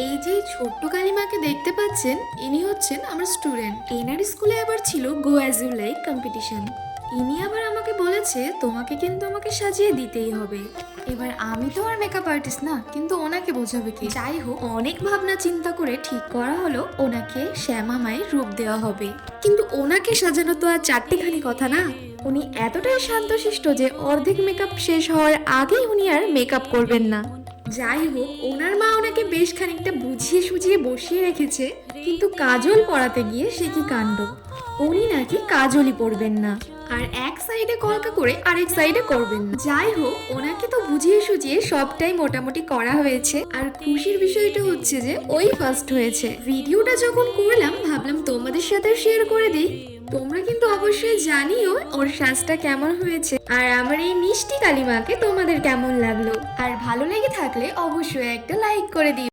এই যে ছোট্ট কালিমাকে দেখতে পাচ্ছেন, ইনি হচ্ছেন আমার স্টুডেন্ট। এনার স্কুলে আবার ছিল go as you like competition. ইনি আবার আমাকে বলেছে তোমাকে কিন্তু আমাকে সাজিয়ে দিতেই হবে। এবার আমি তো আর মেকআপ আর্টিস্ট না, কিন্তু ওনাকে বোঝাবে কি। যাই হোক, অনেক ভাবনা চিন্তা করে ঠিক করা হলো ওনাকে শ্যামা মায়ের রূপ দেওয়া হবে। কিন্তু ওনাকে সাজানো তো আর চারটিখানি কথা না। উনি এতটাই শান্তশিষ্ট যে অর্ধেক মেকআপ শেষ হওয়ার আগেই উনি আর মেকআপ করবেন না। যাই হোক, ওনার মা ওনাকে বেশ খানিকটা বুঝিয়ে সুঝিয়ে বসিয়ে রেখেছে, কিন্তু কাজল পড়াতে গিয়ে সে কি কাণ্ড। উনি নাকি কাজলই পরবেন না, আর এক সাইডে কলকা করে আরেক সাইডে করবেন না। যাই হোক, ওনাকে তো বুঝিয়ে সুঝিয়ে সবটাই মোটামুটি করা হয়েছে। আর খুশির বিষয়টা হচ্ছে যে ওই ফার্স্ট হয়েছে। ভিডিওটা যখন করলাম ভাবলাম তোমাদের সাথে শেয়ার করে দিই। তোমরা কিন্তু অবশ্যই জানিও ওর সাজটা কেমন হয়েছে, আর আমার এই মিষ্টি কালিমাকে তোমাদের কেমন লাগলো। আর ভালো লেগে থাকলে অবশ্যই একটা লাইক করে দিও।